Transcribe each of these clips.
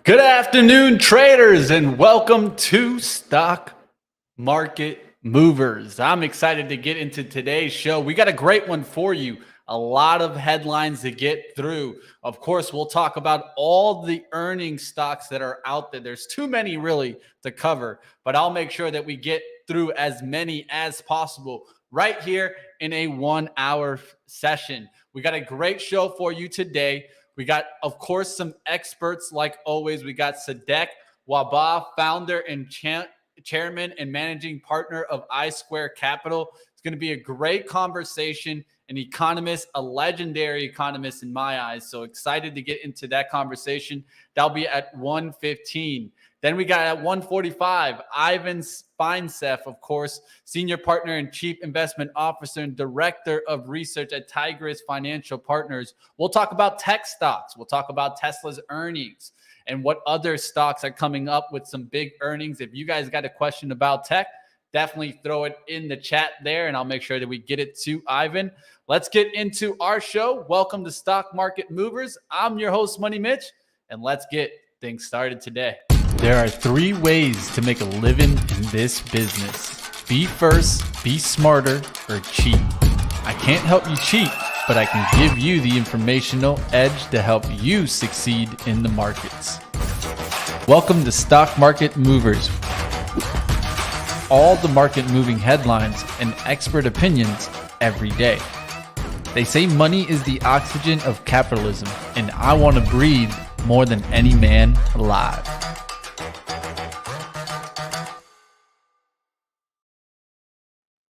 Good afternoon, traders, and welcome to Stock Market Movers. I'm excited to get into today's show. We got a great one for you. A lot of headlines to get through. Of course, we'll talk about all the earning stocks that are out there. There's too many really to cover, but I'll make sure that we get through as many as possible right here in a 1-hour session. We got a great show for you today. We got, of course, some experts like always. We got Sadek Waba, founder and chairman and managing partner of I Square Capital. It's going to be a great conversation. An economist, a legendary economist in my eyes. So excited to get into that conversation. That'll be at 1:15. Then we got at 1:45, Ivan Feinseth, of course, senior partner and chief investment officer and director of research at Tigress Financial Partners. We'll talk about tech stocks. We'll talk about Tesla's earnings and what other stocks are coming up with some big earnings. If you guys got a question about tech, definitely throw it in the chat there, and I'll make sure that we get it to Ivan. Let's get into our show. Welcome to Stock Market Movers. I'm your host, Money Mitch, and let's get things started today. There are 3 ways to make a living in this business. Be first, be smarter, or cheat. I can't help you cheat, but I can give you the informational edge to help you succeed in the markets. Welcome to Stock Market Movers. All the market moving headlines and expert opinions every day. They say money is the oxygen of capitalism, and I want to breathe more than any man alive.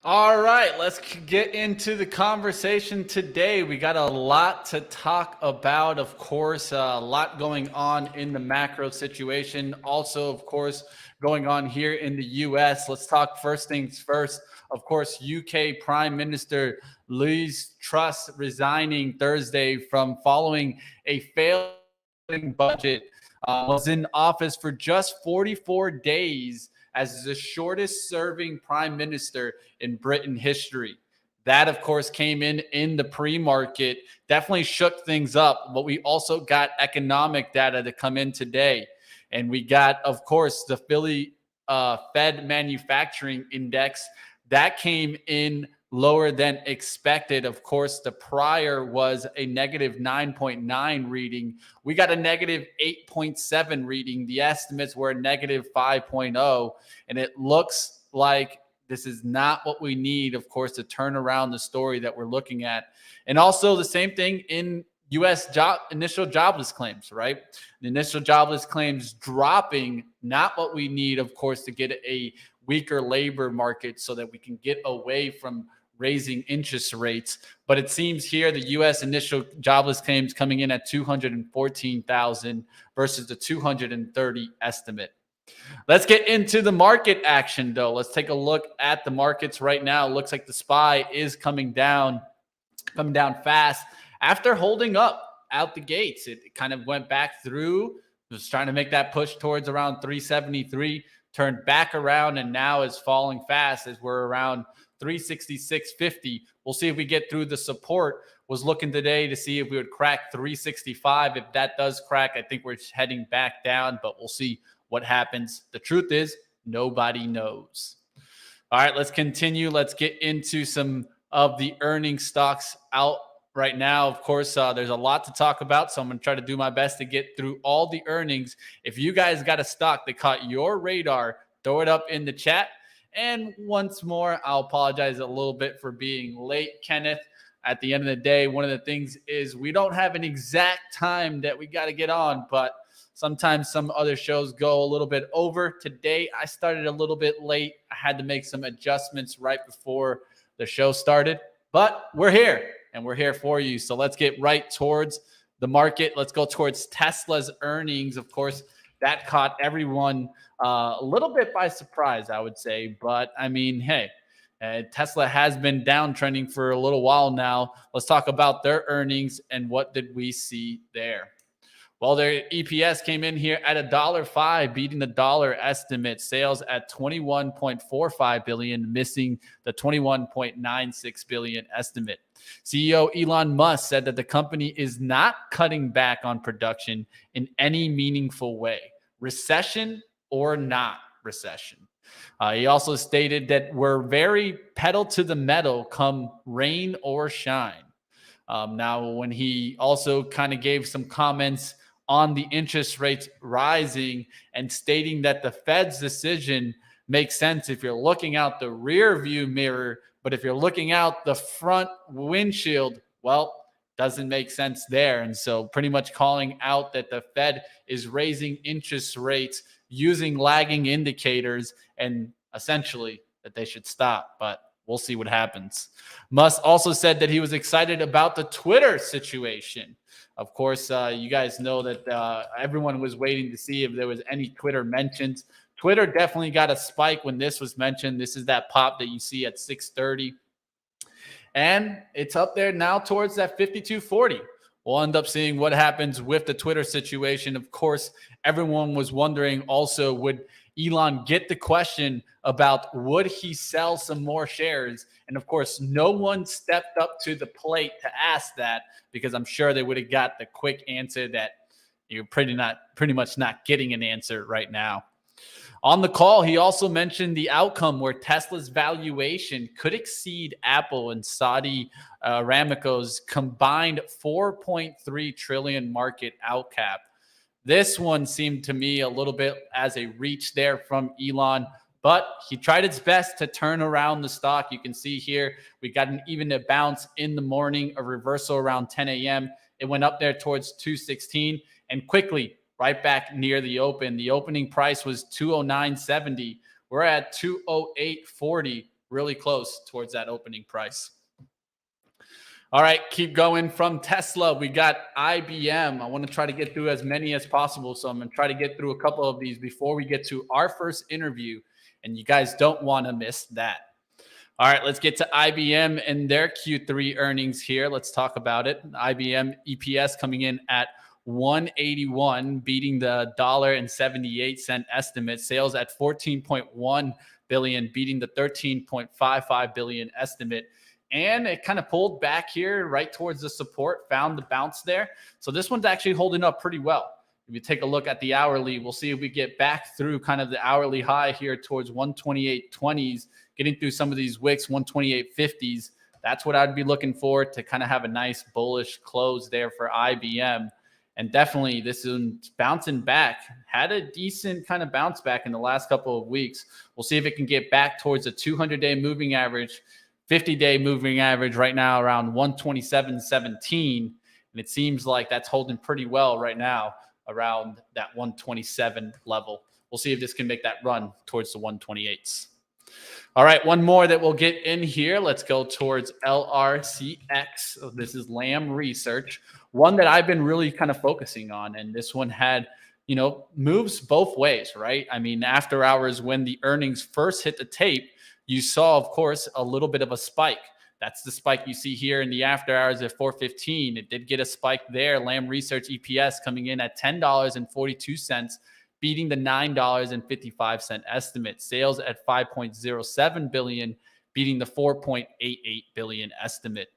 All right, let's get into the conversation today. We got a lot to talk about, of course, a lot going on in the macro situation. Also, of course, going on here in the U.S. Let's talk first things first. Of course, UK Prime Minister Liz Truss resigning Thursday from following a failing budget. Was in office for just 44 days as the shortest serving prime minister in Britain history. That, of course, came in the pre-market, definitely shook things up. But we also got economic data to come in today. And we got, of course, the Philly Fed Manufacturing Index. That came in lower than expected. Of course, the prior was a negative 9.9 reading. We got a negative 8.7 reading. The estimates were a negative 5.0. And it looks like this is not what we need, of course, to turn around the story that we're looking at. And also the same thing in U.S. initial jobless claims, right? The initial jobless claims dropping, not what we need, of course, to get a weaker labor market so that we can get away from raising interest rates. But it seems here the U.S. initial jobless claims coming in at 214,000 versus the 230 estimate. Let's get into the market action, though. Let's take a look at the markets right now. It looks like the SPY is coming down fast after holding up out the gates. It kind of went back through, was trying to make that push towards around 373, turned back around, and now is falling fast as we're around 366.50. We'll see if we get through the support. Was looking today to see if we would crack 365. If that does crack, I think we're heading back down, but we'll see what happens. The truth is, nobody knows. All right, let's continue. Let's get into some of the earning stocks out right now. Of course, there's a lot to talk about, so I'm going to try to do my best to get through all the earnings. If you guys got a stock that caught your radar, throw it up in the chat. And once more, I'll apologize a little bit for being late, Kenneth. At the end of the day, one of the things is we don't have an exact time that we got to get on, but sometimes some other shows go a little bit over. Today, I started a little bit late. I had to make some adjustments right before the show started, but we're here and we're here for you. So let's get right towards the market. Let's go towards Tesla's earnings. Of course, that caught everyone a little bit by surprise, I would say. But I mean, hey, Tesla has been downtrending for a little while now. Let's talk about their earnings and what did we see there. Well, their EPS came in here at $1.05, beating the dollar estimate. Sales at $21.45 billion, missing the $21.96 billion estimate. CEO Elon Musk said that the company is not cutting back on production in any meaningful way, recession or not recession. He also stated that we're very pedal to the metal come rain or shine. Now, when he also kind of gave some comments on the interest rates rising and stating that the Fed's decision makes sense if you're looking out the rear view mirror, but if you're looking out the front windshield, well, doesn't make sense there. And so pretty much calling out that the Fed is raising interest rates using lagging indicators and essentially that they should stop. But we'll see what happens. Musk also said that he was excited about the Twitter situation. Of course, you guys know that everyone was waiting to see if there was any Twitter mentions. Twitter definitely got a spike when this was mentioned. This is that pop that you see at 6:30. And it's up there now towards that 52.40. We'll end up seeing what happens with the Twitter situation. Of course, everyone was wondering also, would Elon get the question about would he sell some more shares? And of course, no one stepped up to the plate to ask that, because I'm sure they would have got the quick answer that you're pretty much not getting an answer right now. On the call, he also mentioned the outcome where Tesla's valuation could exceed Apple and Saudi Aramco's combined 4.3 trillion market outcap. This one seemed to me a little bit as a reach there from Elon, but he tried his best to turn around the stock. You can see here, we got even a bounce in the morning, a reversal around 10 a.m. It went up there towards 216 and quickly right back near the open. The opening price was 209.70. We're at 208.40, really close towards that opening price. All right, keep going from Tesla. We got IBM. I want to try to get through as many as possible, so I'm going to try to get through a couple of these before we get to our first interview, and you guys don't want to miss that. All right, let's get to IBM and their Q3 earnings here. Let's talk about it. IBM EPS coming in at 181, beating the $1.78 estimate. Sales at 14.1 billion, beating the 13.55 billion estimate. And it kind of pulled back here right towards the support, found the bounce there. So this one's actually holding up pretty well. If you take a look at the hourly, we'll see if we get back through kind of the hourly high here towards 128.20s, getting through some of these wicks, 128.50s. That's what I'd be looking for to kind of have a nice bullish close there for IBM. And definitely this is bouncing back, had a decent kind of bounce back in the last couple of weeks. We'll see if it can get back towards a 200-day moving average, 50-day moving average right now around 127.17. And it seems like that's holding pretty well right now around that 127 level. We'll see if this can make that run towards the 128s. All right, one more that we'll get in here. Let's go towards LRCX. So this is Lam Research, one that I've been really kind of focusing on. And this one had, moves both ways, right? I mean, after hours, when the earnings first hit the tape, you saw, of course, a little bit of a spike. That's the spike you see here in the after hours at 4:15. It did get a spike there. Lam Research EPS coming in at $10.42, beating the $9.55 estimate. Sales at 5.07 billion, beating the 4.88 billion estimate.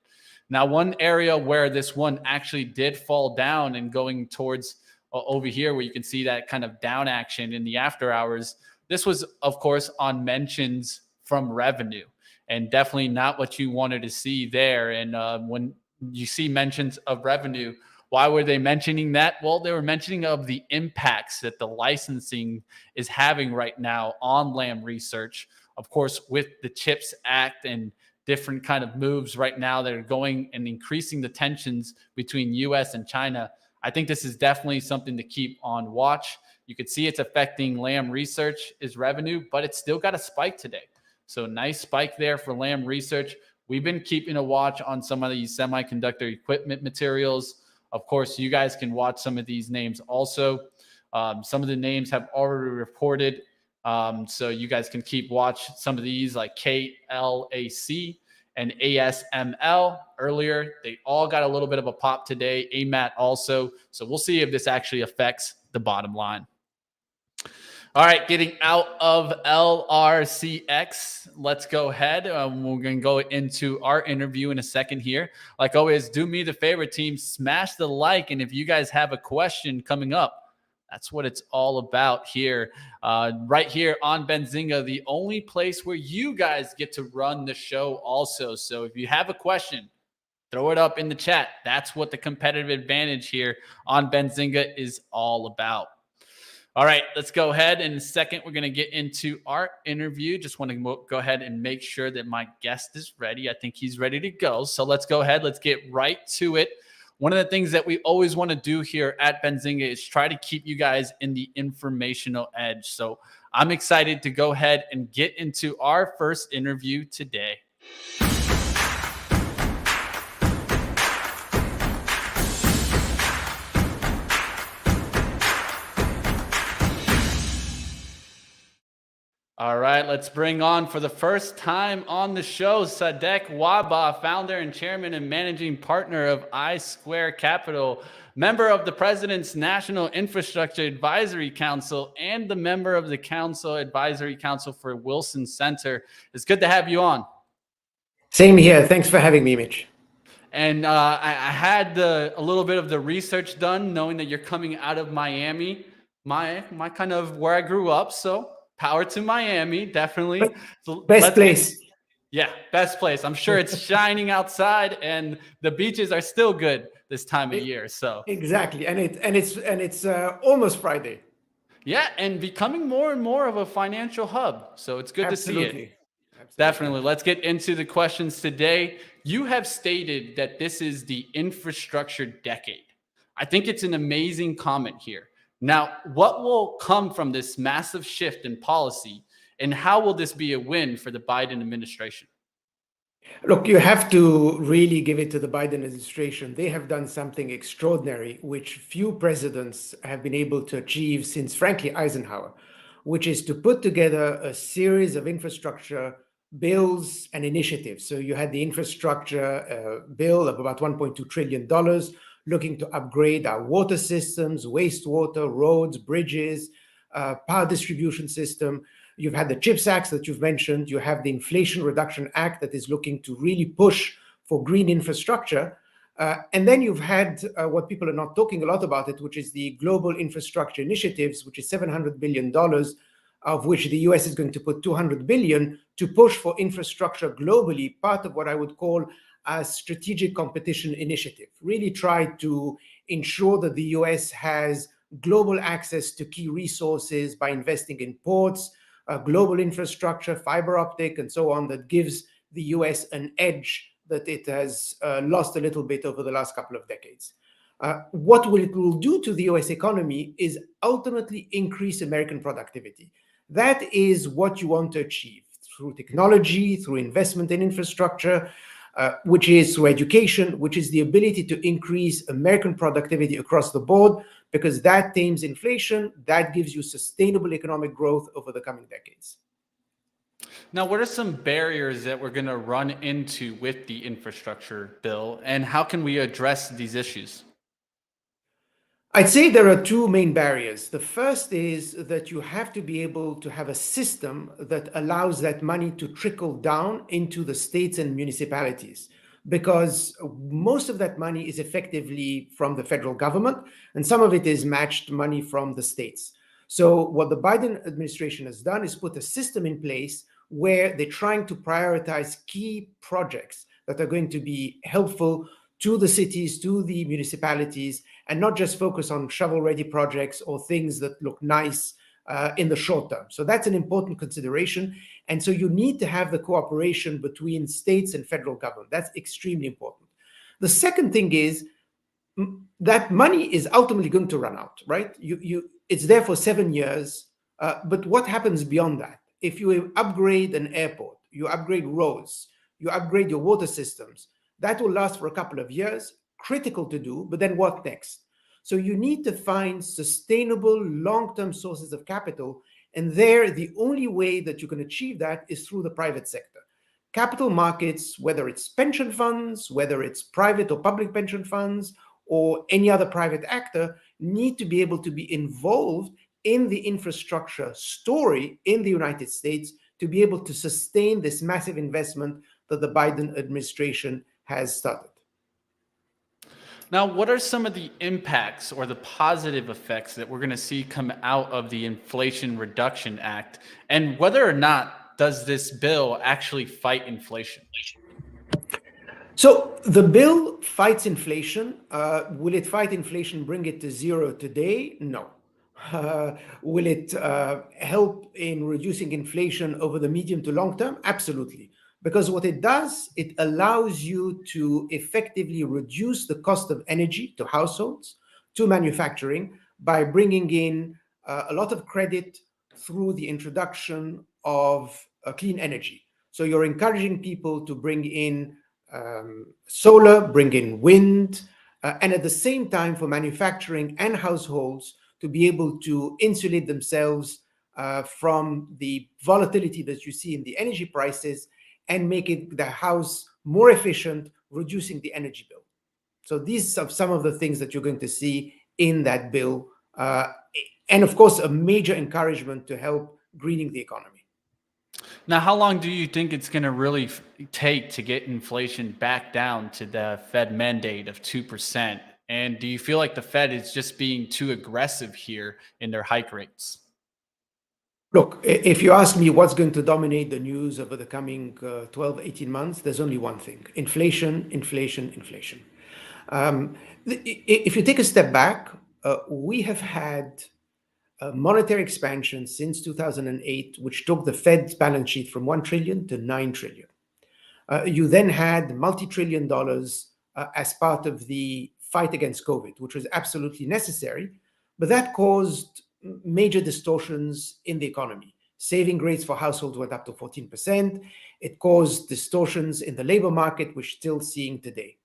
Now, one area where this one actually did fall down and going towards over here, where you can see that kind of down action in the after hours, this was, of course, on mentions from revenue, and definitely not what you wanted to see there. And when you see mentions of revenue, why were they mentioning that? Well, they were mentioning of the impacts that the licensing is having right now on Lam Research. Of course, with the CHIPS Act and different kind of moves right now that are going and increasing the tensions between US and China. I think this is definitely something to keep on watch. You could see it's affecting Lam Research's revenue, but it's still got a spike today. So nice spike there for Lam Research. We've been keeping a watch on some of these semiconductor equipment materials. Of course, you guys can watch some of these names also. Some of the names have already reported. So you guys can keep watch some of these like KLAC and ASML earlier. They all got a little bit of a pop today. AMAT also. So we'll see if this actually affects the bottom line. All right, getting out of LRCX. Let's go ahead. We're going to go into our interview in a second here. Like always, do me the favor, team, smash the like. And if you guys have a question coming up, that's what it's all about here. Right here on Benzinga, the only place where you guys get to run the show also. So if you have a question, throw it up in the chat. That's what the competitive advantage here on Benzinga is all about. All right, let's go ahead. In a second, we're going to get into our interview. Just want to go ahead and make sure that my guest is ready. I think he's ready to go. So let's go ahead. Let's get right to it. One of the things that we always want to do here at Benzinga is try to keep you guys in the informational edge. So I'm excited to go ahead and get into our first interview today. All right, let's bring on for the first time on the show, Sadek Waba, founder and chairman and managing partner of I Square Capital, member of the President's National Infrastructure Advisory Council, and the member of the Council Advisory Council for Wilson Center. It's good to have you on. Same here. Thanks for having me, Mitch. And I had a little bit of the research done, knowing that you're coming out of Miami, my kind of where I grew up. So power to Miami, definitely. So best place. Best place. I'm sure it's shining outside, and the beaches are still good this time of year. So exactly, and it's almost Friday. Yeah, and becoming more and more of a financial hub. So it's good to see it. Absolutely. Definitely. Let's get into the questions today. You have stated that this is the infrastructure decade. I think it's an amazing comment here. Now, what will come from this massive shift in policy, and how will this be a win for the Biden administration? Look, you have to really give it to the Biden administration. They have done something extraordinary, which few presidents have been able to achieve since, frankly, Eisenhower, which is to put together a series of infrastructure bills and initiatives. So you had the infrastructure bill of about $1.2 trillion, looking to upgrade our water systems, wastewater, roads, bridges, power distribution system. You've had the CHIPS Act that you've mentioned. You have the Inflation Reduction Act that is looking to really push for green infrastructure. And then you've had what people are not talking a lot about it, which is the Global Infrastructure Initiatives, which is $700 billion, of which the US is going to put $200 billion to push for infrastructure globally, part of what I would call a strategic competition initiative. Really try to ensure that the US has global access to key resources by investing in ports, global infrastructure, fiber optic, and so on, that gives the US an edge that it has lost a little bit over the last couple of decades. What it will do to the US economy is ultimately increase American productivity. That is what you want to achieve through technology, through investment in infrastructure, which is through education, which is the ability to increase American productivity across the board, because that tames inflation, that gives you sustainable economic growth over the coming decades. Now, what are some barriers that we're going to run into with the infrastructure bill, and how can we address these issues? I'd say there are two main barriers. The first is that you have to be able to have a system that allows that money to trickle down into the states and municipalities, because most of that money is effectively from the federal government, and some of it is matched money from the states. So what the Biden administration has done is put a system in place where they're trying to prioritize key projects that are going to be helpful to the cities, to the municipalities, and not just focus on shovel-ready projects or things that look nice in the short term. So that's an important consideration. And so you need to have the cooperation between states and federal government. That's extremely important. The second thing is that money is ultimately going to run out, right? It's there for 7 years, but what happens beyond that? If you upgrade an airport, you upgrade roads, you upgrade your water systems, that will last for a couple of years, critical to do, but then what next? So you need to find sustainable long-term sources of capital, and there the only way that you can achieve that is through the private sector. Capital markets, whether it's pension funds, whether it's private or public pension funds, or any other private actor, need to be able to be involved in the infrastructure story in the United States to be able to sustain this massive investment that the Biden administration has started. Now, what are some of the impacts or the positive effects that we're going to see come out of the Inflation Reduction Act? And whether or not does this bill actually fight inflation? So the bill fights inflation. Will it fight inflation, bring it to zero today? No. Will it help in reducing inflation over the medium to long term? Absolutely. Because what it does, it allows you to effectively reduce the cost of energy to households, to manufacturing, by bringing in a lot of credit through the introduction of clean energy. So you're encouraging people to bring in solar, bring in wind, and at the same time for manufacturing and households to be able to insulate themselves from the volatility that you see in the energy prices and make the house more efficient, reducing the energy bill. So these are some of the things that you're going to see in that bill. And of course, a major encouragement to help greening the economy. Now, how long do you think it's going to really take to get inflation back down to the Fed mandate of 2%? And do you feel like the Fed is just being too aggressive here in their hike rates? Look, if you ask me what's going to dominate the news over the coming 12, 18 months, there's only one thing: inflation, inflation, inflation. If you take a step back, we have had monetary expansion since 2008, which took the Fed's balance sheet from 1 trillion to 9 trillion. You then had multi-trillion dollars as part of the fight against COVID, which was absolutely necessary, but that caused major distortions in the economy. Saving rates for households went up to 14%. It caused distortions in the labor market, which we're still seeing today.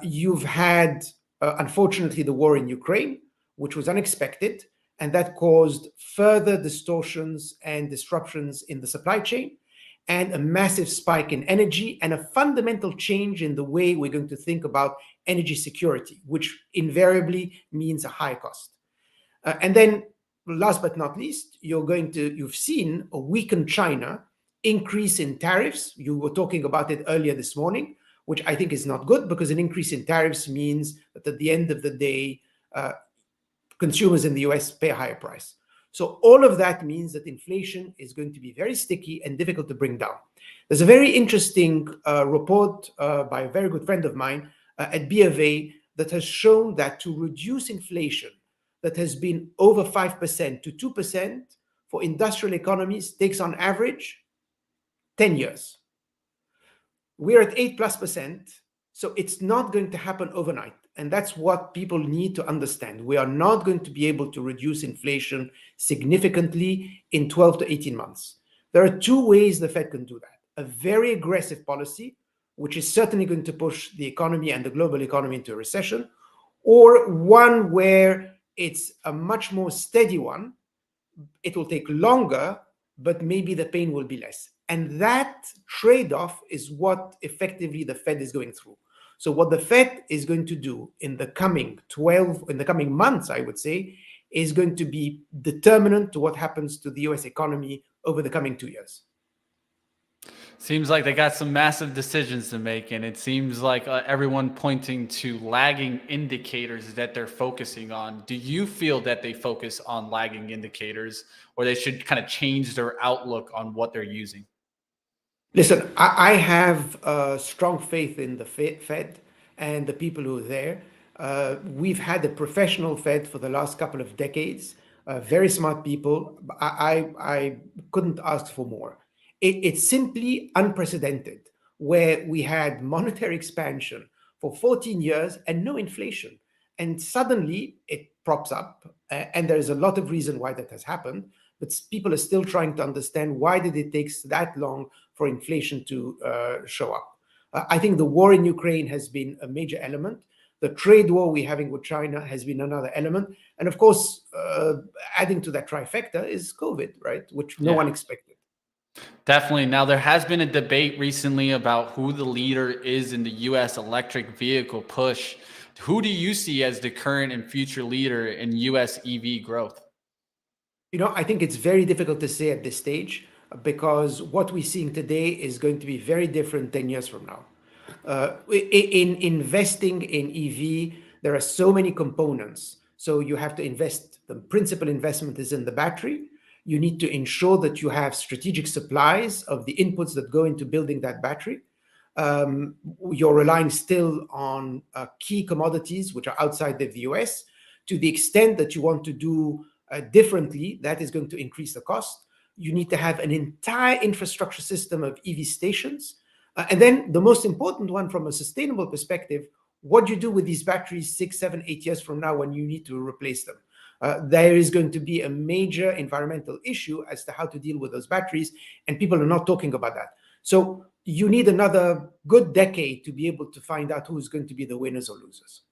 You've had, unfortunately, the war in Ukraine, which was unexpected, and that caused further distortions and disruptions in the supply chain, and a massive spike in energy, and a fundamental change in the way we're going to think about energy security, which invariably means a high cost. And then, last but not least, you've seen a weakened China, increase in tariffs. You were talking about it earlier this morning, which I think is not good, because an increase in tariffs means that at the end of the day, consumers in the US pay a higher price. So all of that means that inflation is going to be very sticky and difficult to bring down. There's a very interesting report by a very good friend of mine at B of A that has shown that to reduce inflation that has been over 5% to 2% for industrial economies takes on average 10 years. We're at 8+%, so it's not going to happen overnight. And that's what people need to understand. We are not going to be able to reduce inflation significantly in 12 to 18 months. There are two ways the Fed can do that: a very aggressive policy, which is certainly going to push the economy and the global economy into a recession, or one where it's a much more steady one. It will take longer, but maybe the pain will be less. And that trade-off is what effectively the Fed is going through. So what the Fed is going to do in the coming months, I would say, is going to be determinant to what happens to the US economy over the coming 2 years. Seems like they got some massive decisions to make, and it seems like everyone pointing to lagging indicators that they're focusing on. Do you feel that they focus on lagging indicators, or they should kind of change their outlook on what they're using? Listen, I have strong faith in the Fed and the people who are there. We've had a professional Fed for the last couple of decades, very smart people. I couldn't ask for more. It's simply unprecedented, where we had monetary expansion for 14 years and no inflation. And suddenly it props up. And there's a lot of reason why that has happened. But people are still trying to understand, why did it take that long for inflation to show up? I think the war in Ukraine has been a major element. The trade war we're having with China has been another element. And of course, adding to that trifecta is COVID, right? Which no one expected. Definitely. Now, there has been a debate recently about who the leader is in the U.S. electric vehicle push. Who do you see as the current and future leader in U.S. EV growth? I think it's very difficult to say at this stage because what we're seeing today is going to be very different 10 years from now. In investing in EV, there are so many components. So you have to invest, the principal investment is in the battery. You need to ensure that you have strategic supplies of the inputs that go into building that battery. You're relying still on key commodities which are outside of the US. To the extent that you want to do differently, that is going to increase the cost. You need to have an entire infrastructure system of EV stations. And then the most important one from a sustainable perspective, what do you do with these batteries 6, 7, 8 years from now when you need to replace them? There is going to be a major environmental issue as to how to deal with those batteries, and people are not talking about that. So you need another good decade to be able to find out who's going to be the winners or losers.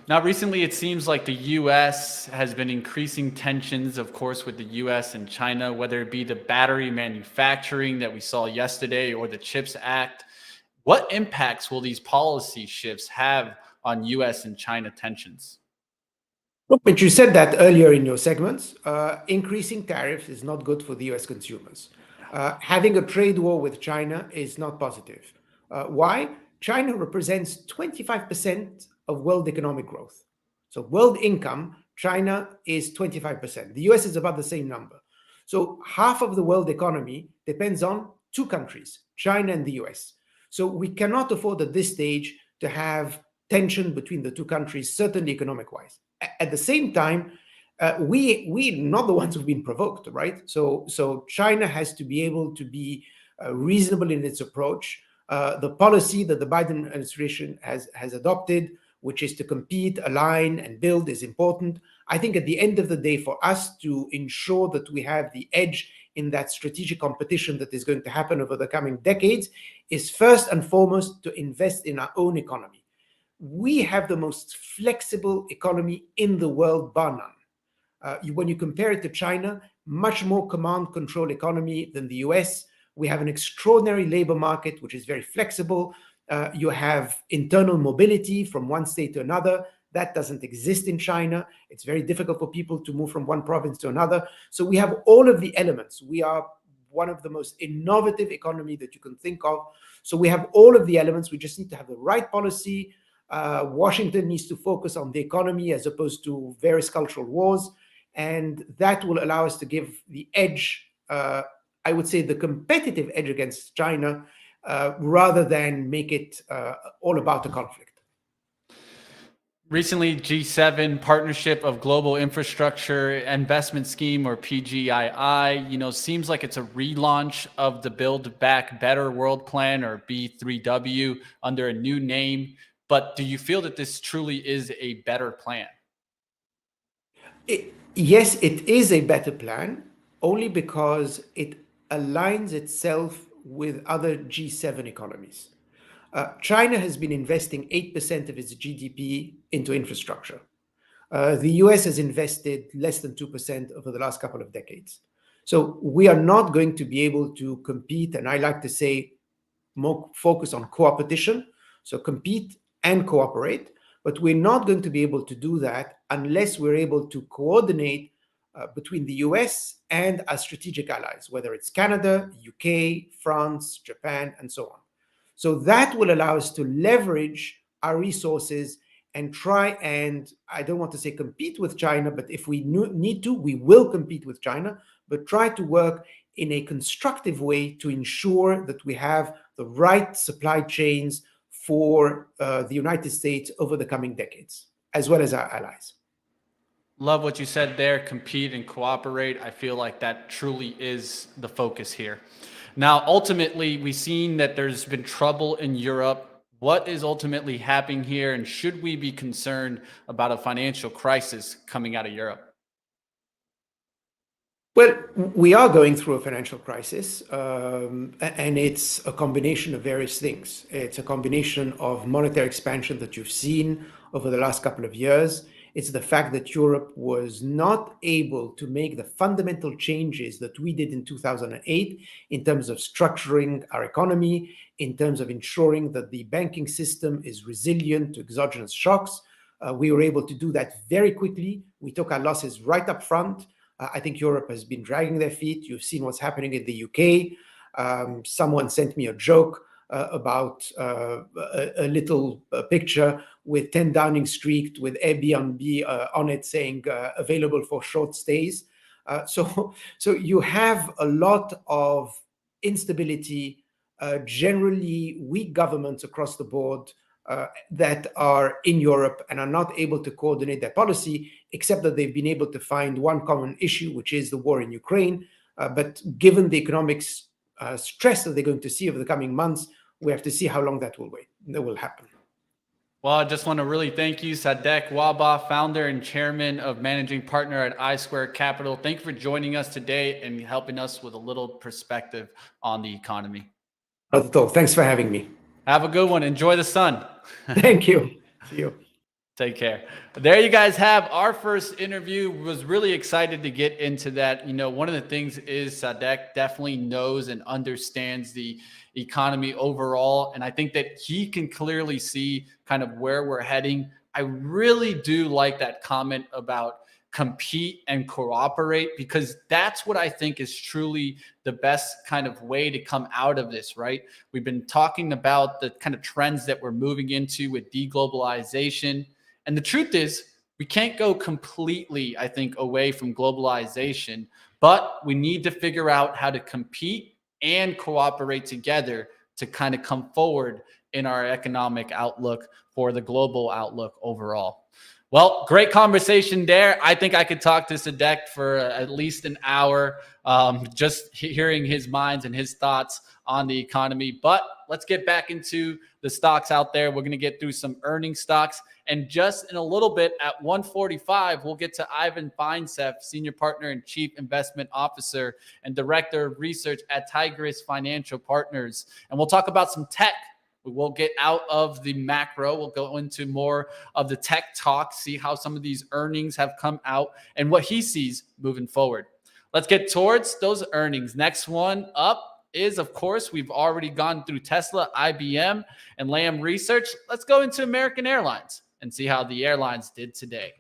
Now, recently, it seems like the U.S. has been increasing tensions, of course, with the U.S. and China, whether it be the battery manufacturing that we saw yesterday or the CHIPS Act. What impacts will these policy shifts have on U.S. and China tensions? But you said that earlier in your segments. Increasing tariffs is not good for the US consumers. Having a trade war with China is not positive. Why? China represents 25% of world economic growth. So world income, China is 25%. The US is about the same number. So half of the world economy depends on two countries, China and the US. So we cannot afford at this stage to have tension between the two countries, certainly economic-wise. At the same time, we're not the ones who've been provoked, right? So China has to be able to be reasonable in its approach. The policy that the Biden administration has adopted, which is to compete, align, and build, is important. I think at the end of the day, for us to ensure that we have the edge in that strategic competition that is going to happen over the coming decades, is first and foremost to invest in our own economy. We have the most flexible economy in the world, bar none. When you compare it to China, much more command control economy than the US. We have an extraordinary labor market, which is very flexible. You have internal mobility from one state to another. That doesn't exist in China. It's very difficult for people to move from one province to another. So we have all of the elements. We are one of the most innovative economy that you can think of. So we have all of the elements. We just need to have the right policy. Washington needs to focus on the economy as opposed to various cultural wars. And that will allow us to give the edge, I would say the competitive edge against China, rather than make it all about a conflict. Recently, G7 Partnership of Global Infrastructure Investment Scheme, or PGII, seems like it's a relaunch of the Build Back Better World Plan, or B3W, under a new name. But do you feel that this truly is a better plan? Yes, it is a better plan, only because it aligns itself with other G7 economies. China has been investing 8% of its GDP into infrastructure. The US has invested less than 2% over the last couple of decades. So we are not going to be able to compete, and I like to say more focus on co-opetition, so compete and cooperate, but we're not going to be able to do that unless we're able to coordinate between the US and our strategic allies, whether it's Canada, UK, France, Japan, and so on. So that will allow us to leverage our resources and try and, I don't want to say compete with China, but if we need to, we will compete with China, but try to work in a constructive way to ensure that we have the right supply chains for the United States over the coming decades, as well as our allies. Love what you said there, compete and cooperate. I feel like that truly is the focus here. Now, ultimately, we've seen that there's been trouble in Europe. What is ultimately happening here, and should we be concerned about a financial crisis coming out of Europe? Well, we are going through a financial crisis, and it's a combination of various things. It's a combination of monetary expansion that you've seen over the last couple of years. It's the fact that Europe was not able to make the fundamental changes that we did in 2008 in terms of structuring our economy, in terms of ensuring that the banking system is resilient to exogenous shocks. We were able to do that very quickly. We took our losses right up front. I think Europe has been dragging their feet. You've seen what's happening in the UK. Someone sent me a joke about a little picture with 10 Downing Street with Airbnb on it saying available for short stays. So you have a lot of instability, generally weak governments across the board that are in Europe and are not able to coordinate their policy, except that they've been able to find one common issue, which is the war in Ukraine. But given the economic stress that they're going to see over the coming months, we have to see how long that will happen. Well, I just want to really thank you, Sadek Waba, founder and chairman of managing partner at I Square Capital. Thank you for joining us today and helping us with a little perspective on the economy. Not at all. Thanks for having me. Have a good one. Enjoy the sun. Thank you. See you. Take care. There you guys have our first interview. Was really excited to get into that. You know, one of the things is Sadek definitely knows and understands the economy overall. And I think that he can clearly see kind of where we're heading. I really do like that comment about compete and cooperate, because that's what I think is truly the best kind of way to come out of this, right? We've been talking about the kind of trends that we're moving into with deglobalization. And the truth is, we can't go completely, I think, away from globalization, but we need to figure out how to compete and cooperate together to kind of come forward in our economic outlook for the global outlook overall. Well, great conversation there. I think I could talk to Sadek for at least an hour, just hearing his minds and his thoughts on the economy. But let's get back into the stocks out there. We're going to get through some earning stocks. And just in a little bit at 1:45, we'll get to Ivan Feinseth, Senior Partner and Chief Investment Officer and Director of Research at Tigress Financial Partners. And we'll talk about some tech. We'll get out of the macro. We'll go into more of the tech talk, see how some of these earnings have come out and what he sees moving forward. Let's get towards those earnings. Next one up is, of course, we've already gone through Tesla, IBM, and Lam Research. Let's go into American Airlines and see how the airlines did today.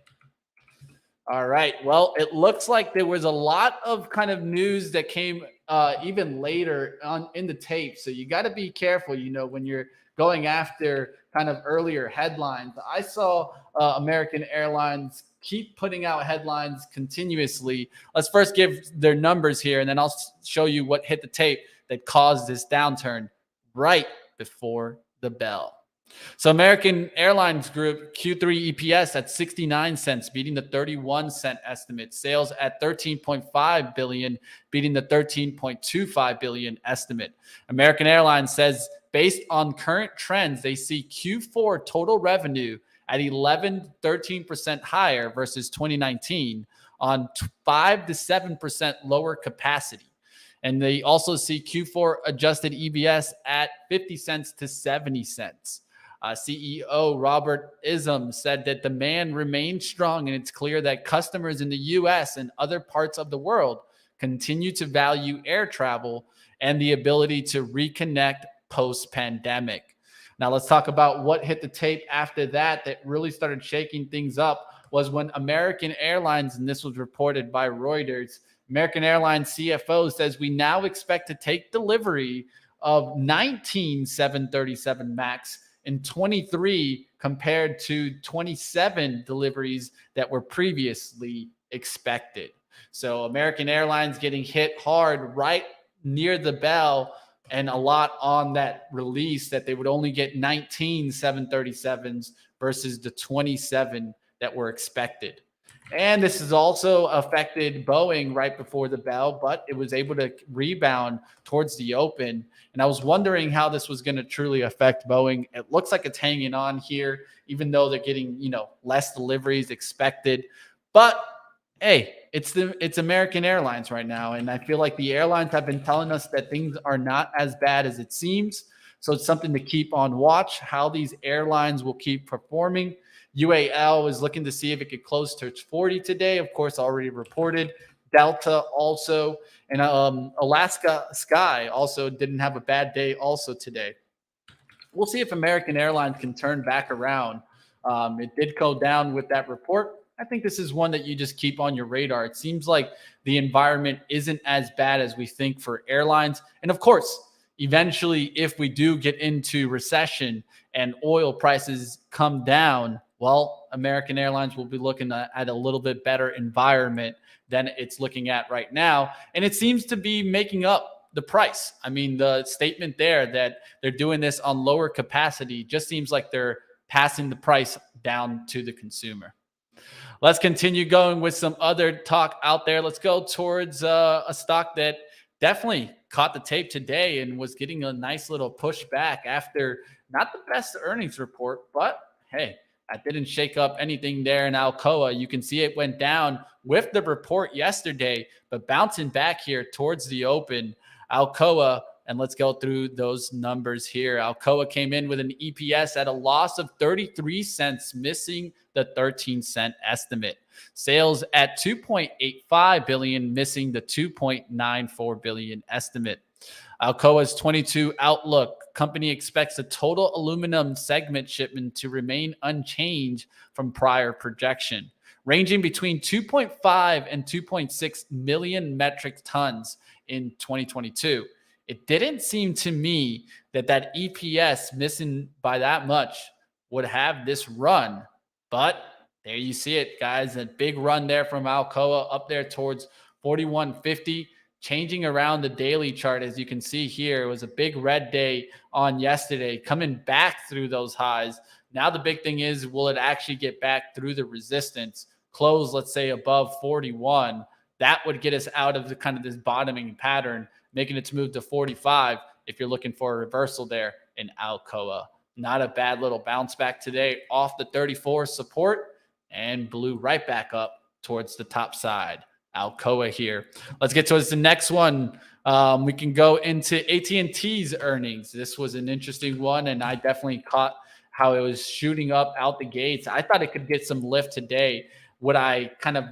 All right. Well, it looks like there was a lot of kind of news that came even later on in the tape. So you got to be careful, you know, when you're going after kind of earlier headlines. I saw American Airlines keep putting out headlines continuously. Let's first give their numbers here, and then I'll show you what hit the tape that caused this downturn right before the bell. So American Airlines Group Q3 EPS at 69 cents, beating the 31 cent estimate. Sales at 13.5 billion, beating the 13.25 billion estimate. American Airlines says based on current trends, they see Q4 total revenue at 13% higher versus 2019 on 5 to 7% lower capacity. And they also see Q4 adjusted EPS at 50 cents to 70 cents. CEO Robert Ism said that demand remains strong, and it's clear that customers in the U.S. and other parts of the world continue to value air travel and the ability to reconnect post-pandemic. Now, let's talk about what hit the tape after that really started shaking things up was when American Airlines, and this was reported by Reuters, American Airlines CFO says we now expect to take delivery of 19 737 MAX in 23 compared to 27 deliveries that were previously expected. So American Airlines getting hit hard right near the bell, and a lot on that release that they would only get 19 737s versus the 27 that were expected. And this has also affected Boeing right before the bell, but it was able to rebound towards the open. And I was wondering how this was going to truly affect Boeing. It looks like it's hanging on here, even though they're getting, less deliveries expected. But hey, it's American Airlines right now. And I feel like the airlines have been telling us that things are not as bad as it seems. So it's something to keep on watch, how these airlines will keep performing. UAL is looking to see if it could close to 40 today. Of course, already reported. Delta also. And Alaska Sky also didn't have a bad day also today. We'll see if American Airlines can turn back around. It did go down with that report. I think this is one that you just keep on your radar. It seems like the environment isn't as bad as we think for airlines. And of course, eventually, if we do get into recession and oil prices come down, well, American Airlines will be looking at a little bit better environment than it's looking at right now. And it seems to be making up the price. I mean, the statement there that they're doing this on lower capacity just seems like they're passing the price down to the consumer. Let's continue going with some other talk out there. Let's go towards a stock that definitely caught the tape today and was getting a nice little pushback after not the best earnings report, but hey, that didn't shake up anything there in Alcoa. You can see it went down with the report yesterday, but bouncing back here towards the open. Alcoa, and let's go through those numbers here. Alcoa came in with an EPS at a loss of 33 cents, missing the 13-cent estimate. Sales at 2.85 billion, missing the 2.94 billion estimate. Alcoa's 22 outlook. Company expects the total aluminum segment shipment to remain unchanged from prior projection, ranging between 2.5 and 2.6 million metric tons in 2022. It didn't seem to me that EPS missing by that much would have this run, but there you see it, guys. A big run there from Alcoa up there towards 41.50, changing around the daily chart. As you can see here, it was a big red day on yesterday, coming back through those highs. Now the big thing is, will it actually get back through the resistance, close, let's say, above 41? That would get us out of the kind of this bottoming pattern, making its move to 45 if you're looking for a reversal there in Alcoa. Not a bad little bounce back today off the 34 support and blew right back up towards the top side. Alcoa here. Let's get towards the next one. We can go into AT&T's earnings. This was an interesting one, and I definitely caught how it was shooting up out the gates. I thought it could get some lift today. Would I kind of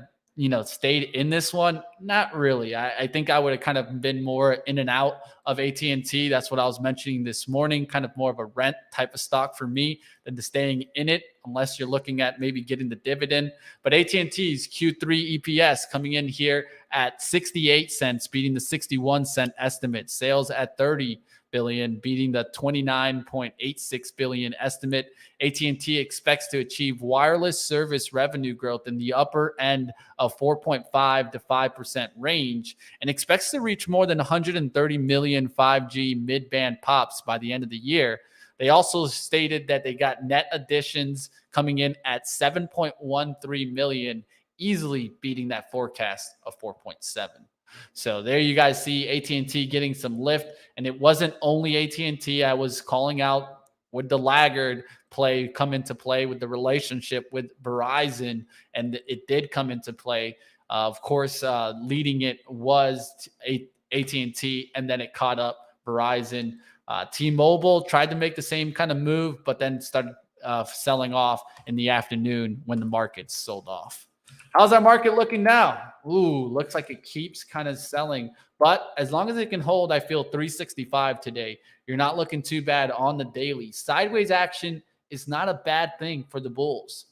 stayed in this one? Not really. I think I would have kind of been more in and out of AT&T. That's what I was mentioning this morning, kind of more of a rent type of stock for me than to staying in it, unless you're looking at maybe getting the dividend. But AT&T's Q3 EPS coming in here at 68 cents, beating the 61-cent estimate. Sales at 30 billion, beating the 29.86 billion estimate. AT&T expects to achieve wireless service revenue growth in the upper end of 4.5 to 5% range, and expects to reach more than 130 million 5G mid-band pops by the end of the year. They also stated that they got net additions coming in at 7.13 million, easily beating that forecast of 4.7. So there you guys see AT&T getting some lift, and it wasn't only AT&T. I was calling out, would the laggard play come into play with the relationship with Verizon, and it did come into play. Of course, leading it was AT&T, and then it caught up Verizon. T-Mobile tried to make the same kind of move, but then started selling off in the afternoon when the markets sold off. How's our market looking now? Ooh, looks like it keeps kind of selling. But as long as it can hold, I feel 365 today. You're not looking too bad on the daily. Sideways action is not a bad thing for the bulls.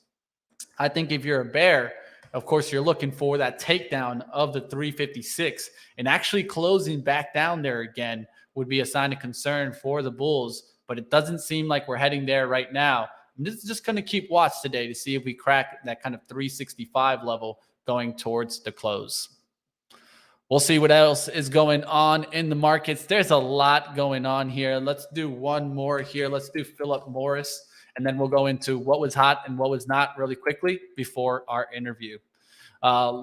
I think if you're a bear, of course, you're looking for that takedown of the 356, and actually closing back down there again would be a sign of concern for the bulls. But it doesn't seem like we're heading there right now. I'm just going to keep watch today to see if we crack that kind of 365 level going towards the close. We'll see what else is going on in the markets. There's a lot going on here. Let's do one more here. Let's do Philip Morris, and then we'll go into what was hot and what was not really quickly before our interview.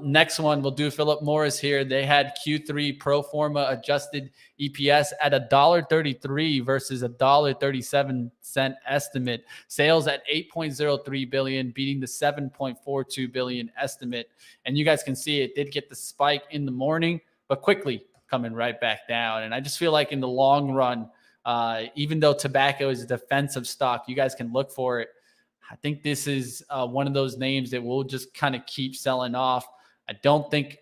Next one, we'll do Philip Morris here. They had Q3 pro forma adjusted EPS at $1.33 versus $1.37 estimate. Sales at $8.03 billion, beating the $7.42 billion estimate. And you guys can see it did get the spike in the morning, but quickly coming right back down. And I just feel like in the long run, even though tobacco is a defensive stock, you guys can look for it. I think this is one of those names that will just kind of keep selling off. I don't think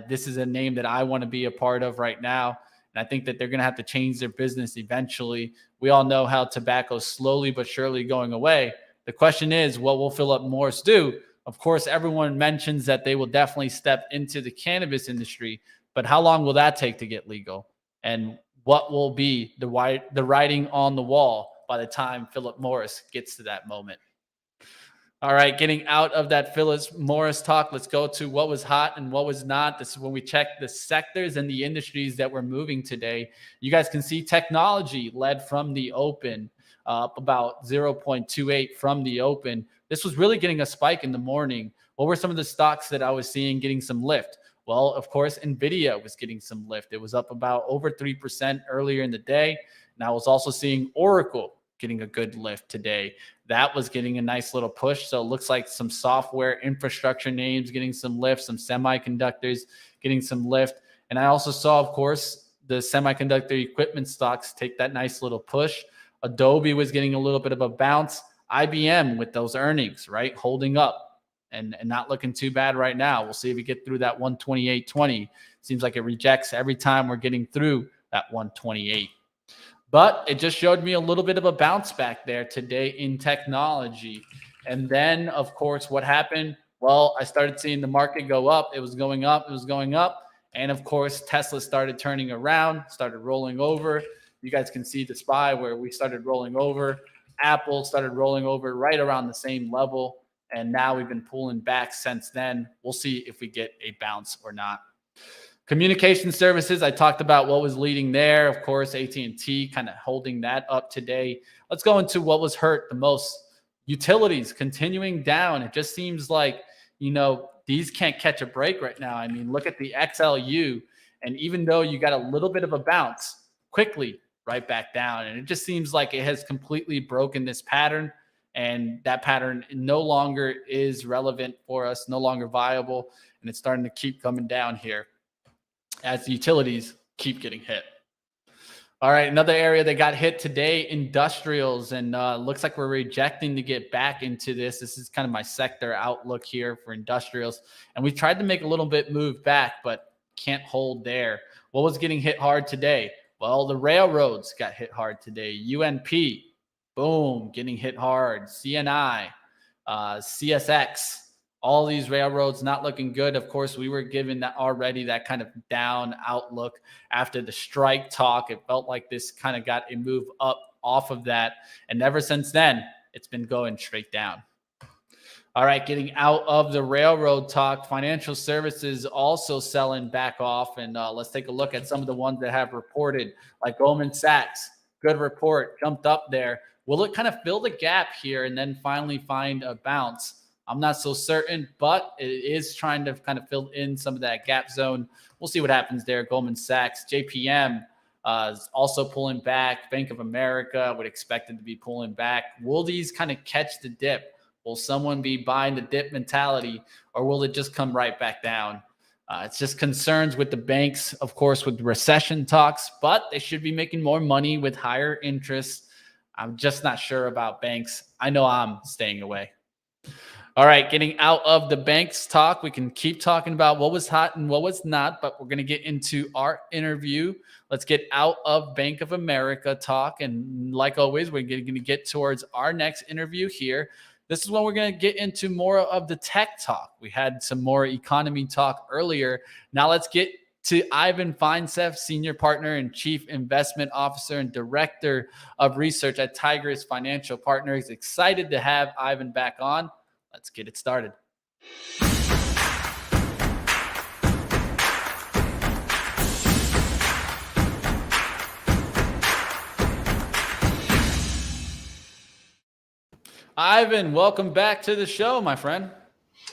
this is a name that I want to be a part of right now. And I think that they're going to have to change their business eventually. We all know how tobacco is slowly but surely going away. The question is, what will Philip Morris do Of course, everyone mentions that they will definitely step into the cannabis industry, but how long will that take to get legal? And what will be the writing on the wall by the time Philip Morris gets to that moment? All right, getting out of that Phyllis Morris talk, let's go to what was hot and what was not. This is when we check the sectors and the industries that were moving today. You guys can see technology led from the open, up about 0.28 from the open. This was really getting a spike in the morning. What were some of the stocks that I was seeing getting some lift? Well, of course, NVIDIA was getting some lift. It was up about over 3% earlier in the day. And I was also seeing Oracle getting a good lift today. That was getting a nice little push. So it looks like some software infrastructure names getting some lift, some semiconductors getting some lift. And I also saw, of course, the semiconductor equipment stocks take that nice little push. Adobe was getting a little bit of a bounce. IBM with those earnings, right? Holding up and not looking too bad right now. We'll see if we get through that 128.20. Seems like it rejects every time we're getting through that 128. But it just showed me a little bit of a bounce back there today in technology. And then, of course, what happened? Well, I started seeing the market go up. It was going up. It was going up. And, of course, Tesla started turning around, started rolling over. You guys can see the SPY where we started rolling over. Apple started rolling over right around the same level. And now we've been pulling back since then. We'll see if we get a bounce or not. Communication services, I talked about what was leading there. Of course, AT&T kind of holding that up today. Let's go into what was hurt the most. Utilities continuing down. It just seems like, these can't catch a break right now. I mean, look at the XLU. And even though you got a little bit of a bounce, quickly right back down. And it just seems like it has completely broken this pattern. And that pattern no longer is relevant for us, no longer viable. And it's starting to keep coming down here as the utilities keep getting hit. All right, another area that got hit today, industrials, and looks like we're rejecting to get back into this. This is kind of my sector outlook here for industrials. And we tried to make a little bit move back, but can't hold there. What was getting hit hard today? Well, the railroads got hit hard today. UNP, boom, getting hit hard. CNI, CSX, all these railroads not looking good. Of course, we were given that already, that kind of down outlook after the strike talk. It felt like this kind of got a move up off of that. And ever since then, it's been going straight down. All right, getting out of the railroad talk, financial services also selling back off. And let's take a look at some of the ones that have reported, like Goldman Sachs. Good report, jumped up there. Will it kind of fill the gap here and then finally find a bounce? I'm not so certain, but it is trying to kind of fill in some of that gap zone. We'll see what happens there. Goldman Sachs, JPM is also pulling back. Bank of America would expect it to be pulling back. Will these kind of catch the dip? Will someone be buying the dip mentality, or will it just come right back down? It's just concerns with the banks, of course, with recession talks, but they should be making more money with higher interest. I'm just not sure about banks. I know I'm staying away. All right, getting out of the banks talk, we can keep talking about what was hot and what was not, but we're going to get into our interview. Let's get out of Bank of America talk. And like always, we're going to get towards our next interview here. This is when we're going to get into more of the tech talk. We had some more economy talk earlier. Now let's get to Ivan Feinseth, Senior Partner and Chief Investment Officer and Director of Research at Tigress Financial Partners. Excited to have Ivan back on. Let's get it started. Ivan, welcome back to the show, my friend.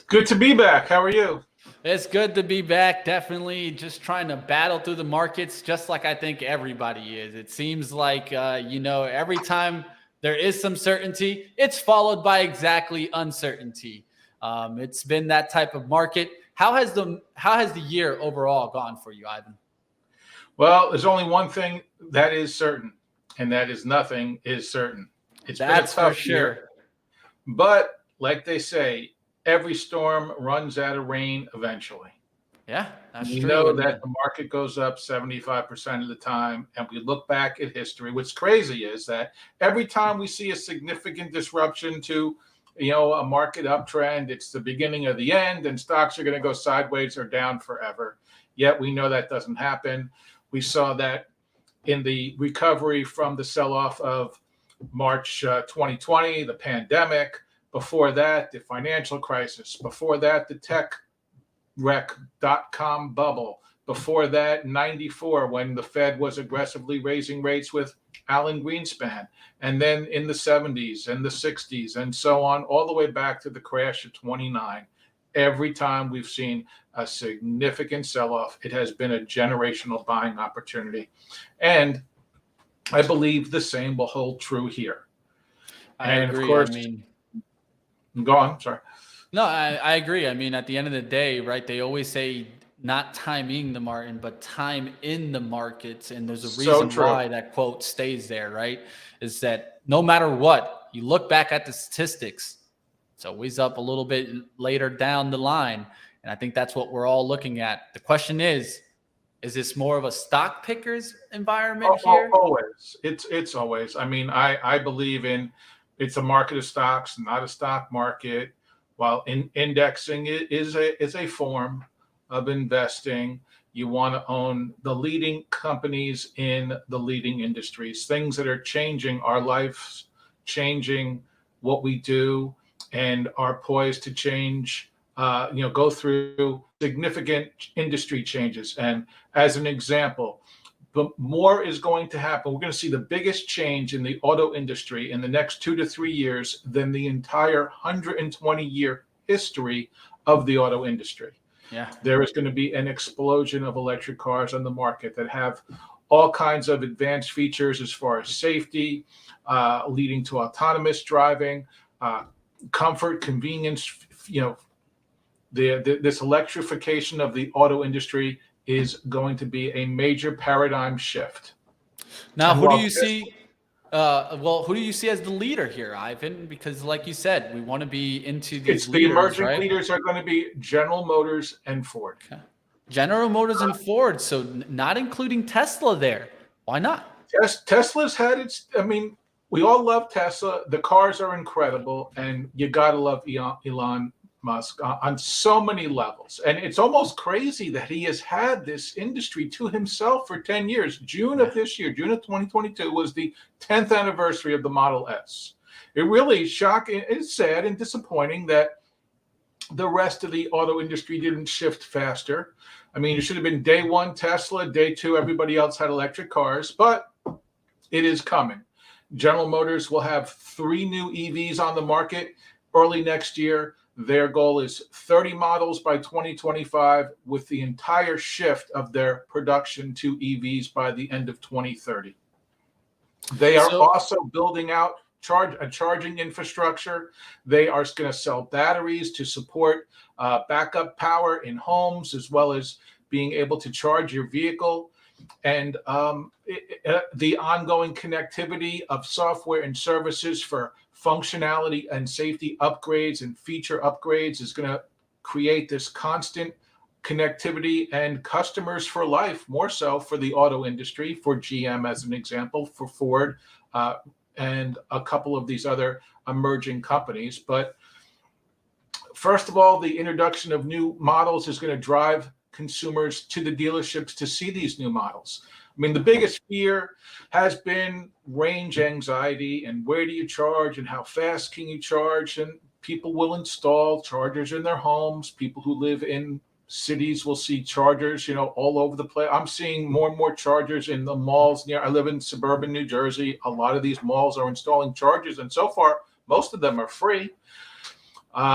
Good to be back. How are you? It's good to be back. Definitely just trying to battle through the markets, just like I think everybody is. It seems like, every time there is some certainty, it's followed by exactly uncertainty. It's been that type of market. How has the year overall gone for you, Ivan? Well, there's only one thing that is certain, and that is nothing is certain. That's been a tough for sure. Year, but like they say, every storm runs out of rain eventually. Yeah, that's we true. We know that the market goes up 75% of the time, and we look back at history. What's crazy is that every time we see a significant disruption to a market uptrend. It's the beginning of the end, and stocks are going to go sideways or down forever. Yet we know that doesn't happen. We saw that in the recovery from the sell-off of March 2020, the pandemic. Before that, the financial crisis. Before that, the tech wreck.com bubble. Before that, 94, when the Fed was aggressively raising rates with Alan Greenspan. And then in the 70s and the 60s and so on, all the way back to the crash of 29. Every time we've seen a significant sell-off, it has been a generational buying opportunity. And I believe the same will hold true here. I agree. Of course, go on, sorry. No, I agree. I mean, at the end of the day, right, they always say not timing the market, but time in the markets. And there's a reason why that quote stays there, right? Is that no matter what, you look back at the statistics, it's always up a little bit later down the line. And I think that's what we're all looking at. The question is this more of a stock pickers environment here? Always. It's always. I mean, I believe it's a market of stocks, not a stock market. While indexing is a form of investing, you want to own the leading companies in the leading industries, things that are changing our lives, changing what we do, and are poised to change, go through significant industry changes. And as an example, but more is going to happen. We're going to see the biggest change in the auto industry in the next 2 to 3 years than the entire 120-year history of the auto industry. Yeah. There is going to be an explosion of electric cars on the market that have all kinds of advanced features as far as safety, leading to autonomous driving, comfort, convenience. This electrification of the auto industry is going to be a major paradigm shift. Now, who do you see? Who do you see as the leader here, Ivan? Because, like you said, we want to be into these leaders, the emerging right? leaders are going to be General Motors and Ford. Okay. General Motors and Ford, so not including Tesla there. Why not? Tesla's had its. I mean, we all love Tesla. The cars are incredible, and you got to love Elon Musk on so many levels. And it's almost crazy that he has had this industry to himself for 10 years. June of this year, June of 2022, was the 10th anniversary of the Model S. It really is shocking. It's sad and disappointing that the rest of the auto industry didn't shift faster. I mean, it should have been day one Tesla, day two everybody else had electric cars, but it is coming. General Motors will have 3 new EVs on the market early next year. Their goal is 30 models by 2025, with the entire shift of their production to EVs by the end of 2030. They are also building out a charging infrastructure. They are going to sell batteries to support backup power in homes, as well as being able to charge your vehicle. And the ongoing connectivity of software and services for functionality and safety upgrades and feature upgrades is going to create this constant connectivity and customers for life, more so for the auto industry, for GM as an example, for Ford, and a couple of these other emerging companies. But first of all, the introduction of new models is going to drive consumers to the dealerships to see these new models. I mean, the biggest fear has been range anxiety and where do you charge and how fast can you charge? And people will install chargers in their homes. People who live in cities will see chargers, all over the place. I'm seeing more and more chargers in the malls near. I live in suburban New Jersey. A lot of these malls are installing chargers, and so far, most of them are free.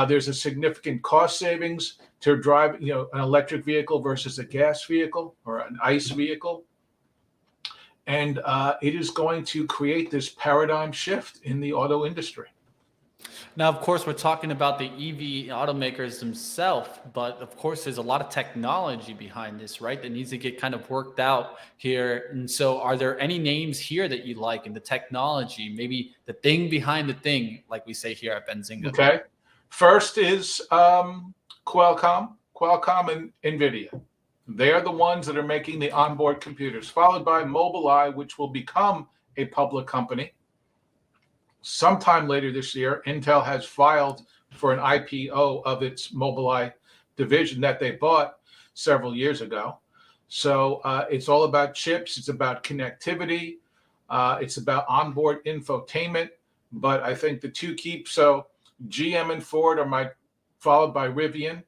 There's a significant cost savings to drive, an electric vehicle versus a gas vehicle or an ICE vehicle. And it is going to create this paradigm shift in the auto industry. Now, of course, we're talking about the EV automakers themselves, but of course, there's a lot of technology behind this, right? That needs to get kind of worked out here. And so are there any names here that you like in the technology, maybe the thing behind the thing, like we say here at Benzinga? Okay. First is Qualcomm and NVIDIA. They are the ones that are making the onboard computers, followed by Mobileye, which will become a public company. sometime later this year, Intel has filed for an IPO of its Mobileye division that they bought several years ago. So it's all about chips. It's about connectivity. It's about onboard infotainment. But I think the two so GM and Ford are followed by Rivian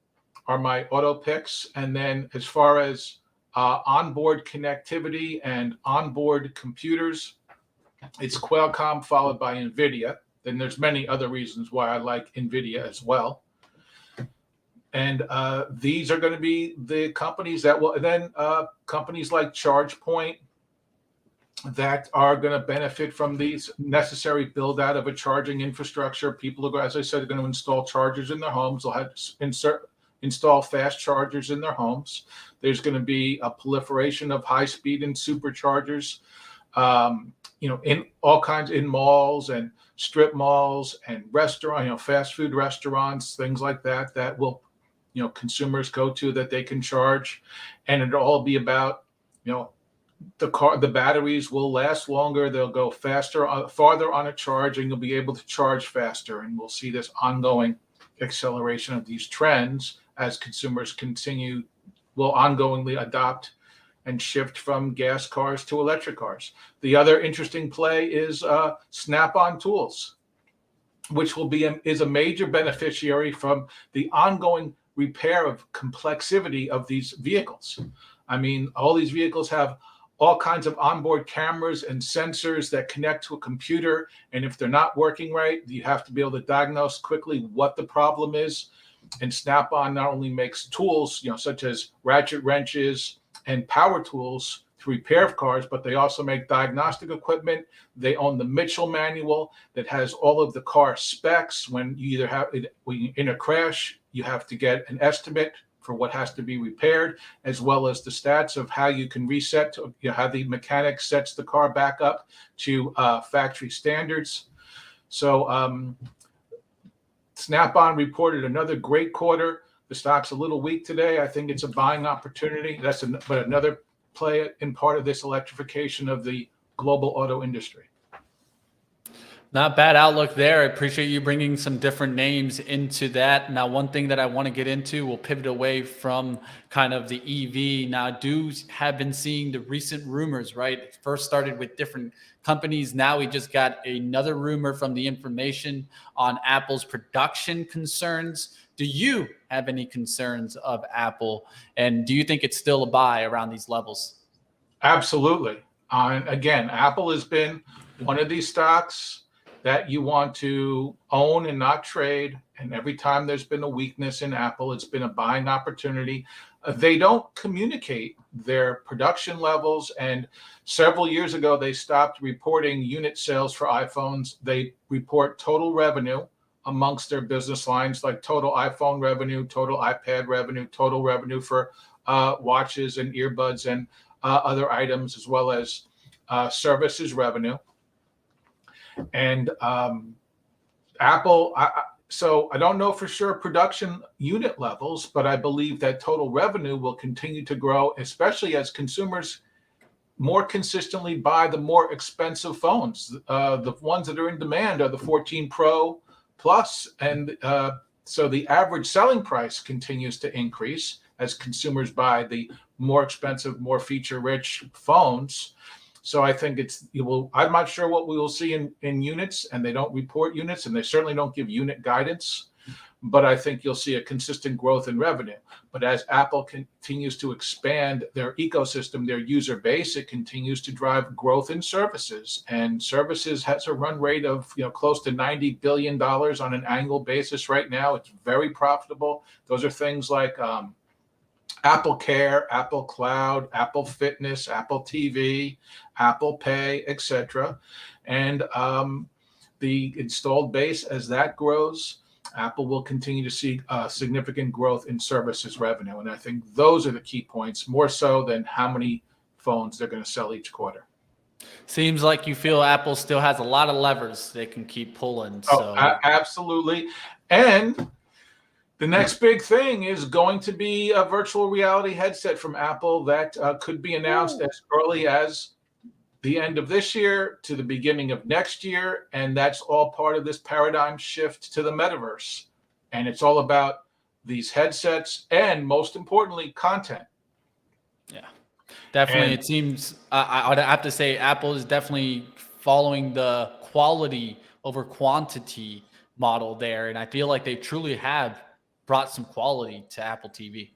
are my auto picks. And then as far as onboard connectivity and onboard computers, it's Qualcomm followed by NVIDIA. Then there's many other reasons why I like NVIDIA as well. And these are going to be the companies that will, and then companies like ChargePoint that are going to benefit from these necessary build out of a charging infrastructure. People are, as I said, are going to install chargers in their homes. They'll have to install fast chargers in their homes. There's going to be a proliferation of high speed and superchargers, in all kinds, in malls and strip malls and restaurant, fast food restaurants, things like that, that will, consumers go to that they can charge. And it'll all be about, the batteries will last longer. They'll go faster, farther on a charge, and you'll be able to charge faster. And we'll see this ongoing acceleration of these trends as consumers will ongoingly adopt and shift from gas cars to electric cars. The other interesting play is Snap-on Tools, which is a major beneficiary from the ongoing repair of complexity of these vehicles. I mean, all these vehicles have all kinds of onboard cameras and sensors that connect to a computer. And if they're not working right, you have to be able to diagnose quickly what the problem is. And Snap-on not only makes tools, such as ratchet wrenches and power tools to repair cars, but they also make diagnostic equipment. They own the Mitchell manual that has all of the car specs. When you in a crash, you have to get an estimate for what has to be repaired, as well as the stats of how you can reset, how the mechanic sets the car back up to factory standards. So Snap-on reported another great quarter. The stock's a little weak today. I think it's a buying opportunity. But another play in part of this electrification of the global auto industry. Not bad outlook there. I appreciate you bringing some different names into that. Now, one thing that I want to get into, we'll pivot away from kind of the EV. Now, have been seeing the recent rumors, right? It first started with different companies. Now we just got another rumor from the information on Apple's production concerns. Do you have any concerns of Apple? And do you think it's still a buy around these levels? Absolutely. Again, Apple has been one of these stocks that you want to own and not trade. And every time there's been a weakness in Apple, it's been a buying opportunity. They don't communicate their production levels. And several years ago, they stopped reporting unit sales for iPhones. They report total revenue amongst their business lines, like total iPhone revenue, total iPad revenue, total revenue for watches and earbuds and other items, as well as services revenue. And Apple, so I don't know for sure production unit levels, but I believe that total revenue will continue to grow, especially as consumers more consistently buy the more expensive phones. The ones that are in demand are the 14 Pro Plus. And so the average selling price continues to increase as consumers buy the more expensive, more feature-rich phones. So I think I'm not sure what we will see in units, and they don't report units, and they certainly don't give unit guidance. But I think you'll see a consistent growth in revenue. But as Apple continues to expand their ecosystem, their user base, it continues to drive growth in services. And services has a run rate of close to $90 billion on an annual basis right now. It's very profitable. Those are things like Apple Care, Apple Cloud, Apple Fitness, Apple TV, Apple Pay, etc. And the installed base, as that grows, Apple will continue to see significant growth in services revenue. And I think those are the key points, more so than how many phones they're going to sell each quarter. Seems like you feel Apple still has a lot of levers they can keep pulling. So. Absolutely. And the next big thing is going to be a virtual reality headset from Apple that could be announced as early as the end of this year to the beginning of next year. And that's all part of this paradigm shift to the metaverse. And it's all about these headsets and, most importantly, content. Yeah, definitely. And It seems I would have to say Apple is definitely following the quality over quantity model there. And I feel like they truly have brought some quality to Apple TV.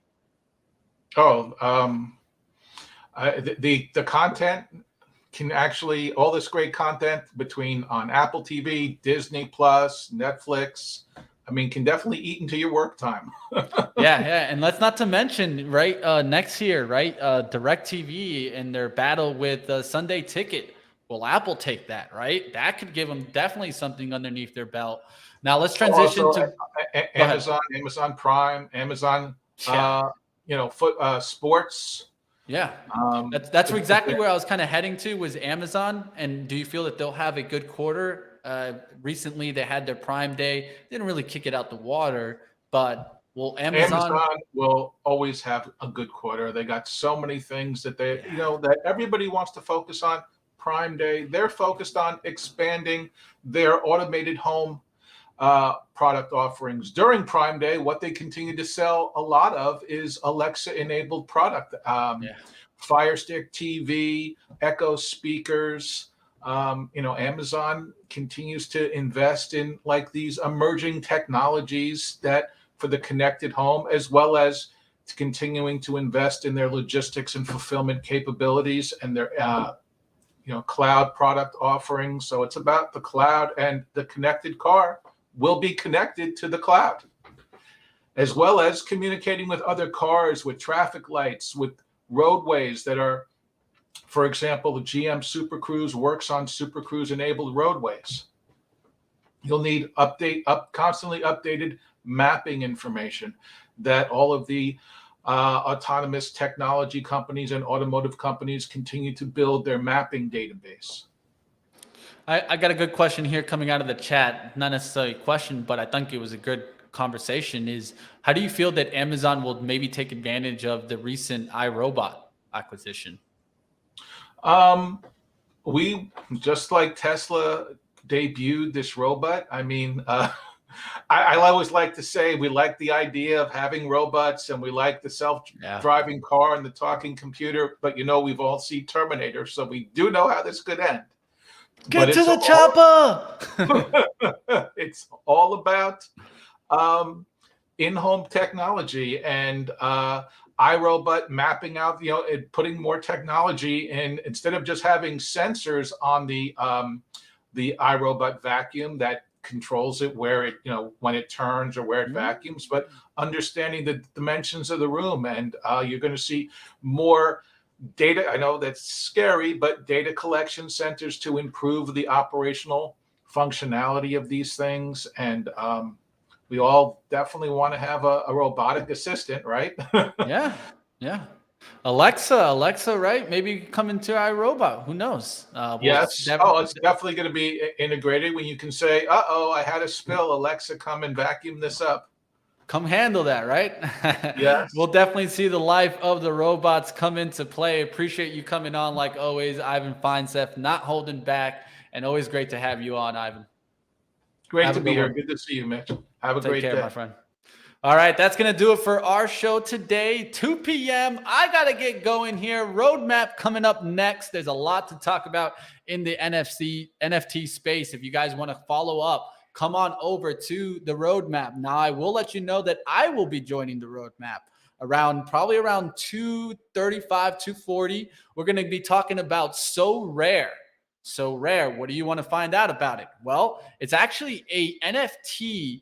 The content can actually, all this great content between on Apple TV, Disney Plus, Netflix, I mean, can definitely eat into your work time. Yeah. And let's not to mention, right, next year, right, DirecTV and their battle with Sunday Ticket. Will Apple take that, right? That could give them definitely something underneath their belt. Now let's transition Also, to Amazon Prime, Amazon, sports. Yeah, that's exactly where I was kind of heading to was Amazon. And do you feel that they'll have a good quarter? Recently, they had their Prime Day. They didn't really kick it out the water, but will Amazon will always have a good quarter. They got so many things that that everybody wants to focus on. Prime Day, they're focused on expanding their automated home product offerings. During Prime Day, what they continue to sell a lot of is Alexa-enabled product. Fire Stick TV, Echo speakers. Amazon continues to invest in like these emerging technologies that for the connected home, as well as continuing to invest in their logistics and fulfillment capabilities and their cloud product offerings. So it's about the cloud, and the connected car will be connected to the cloud, as well as communicating with other cars, with traffic lights, with roadways that are, for example, the GM Super Cruise works on Super Cruise enabled roadways. You'll need constantly updated mapping information that all of the autonomous technology companies and automotive companies continue to build their mapping database. I got a good question here coming out of the chat. Not necessarily a question, but I think it was a good conversation. Is how do you feel that Amazon will maybe take advantage of the recent iRobot acquisition? We, just like Tesla debuted this robot. I mean, I always like to say we like the idea of having robots, and we like the self-driving car and the talking computer. But we've all seen Terminator, so we do know how this could end. Get to the chopper! It's all about in-home technology and iRobot mapping out, putting more technology in. Instead of just having sensors on the iRobot vacuum that controls it where it, when it turns or where it vacuums, but understanding the dimensions of the room. And you're going to see more data. I know that's scary, but data collection centers to improve the operational functionality of these things. And we all definitely want to have a robotic assistant, right? Yeah. Alexa, right? Maybe come into iRobot. Who knows? Yes. It's definitely going to be integrated when you can say, I had a spill. Alexa, come and vacuum this up. Come handle that, right? Yes. We'll definitely see the life of the robots come into play. Appreciate you coming on like always, Ivan Feinseth, not holding back, and always great to have you on, Ivan. Great to be here. Good to see you, Mitch. Have a great day, my friend. All right, that's going to do it for our show today, 2 p.m. I got to get going here. Roadmap coming up next. There's a lot to talk about in the NFT space. If you guys want to follow up, come on over to the Roadmap. Now, I will let you know that I will be joining the Roadmap probably around 2:35, 2:40. We're going to be talking about So Rare. So Rare, what do you want to find out about it? Well, it's actually a NFT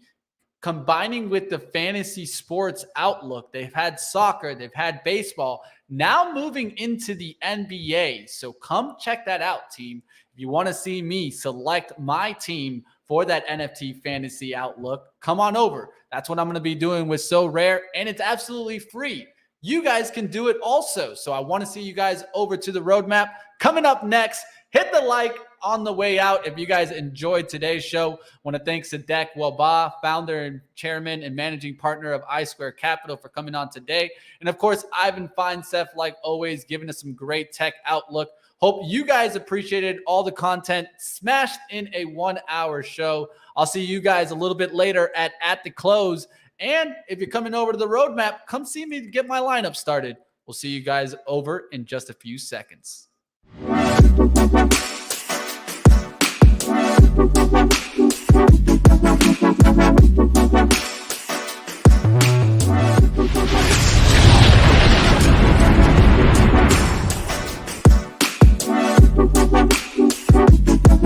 combining with the fantasy sports outlook. They've had soccer, they've had baseball, now moving into the NBA. So come check that out, team. If you want to see me select my team for that NFT fantasy outlook, come on over. That's what I'm going to be doing with So Rare, and it's absolutely free. You guys can do it also. So I want to see you guys over to the Roadmap. Coming up next, hit the like, on the way out. If you guys enjoyed today's show, I want to thank Sadek Waba, founder and chairman and managing partner of I Square Capital, for coming on today. And of course, Ivan Feinseth, like always, giving us some great tech outlook. Hope you guys appreciated all the content smashed in a 1-hour show. I'll see you guys a little bit later at the close. And if you're coming over to the roadmap, come see me to get my lineup started. We'll see you guys over in just a few seconds.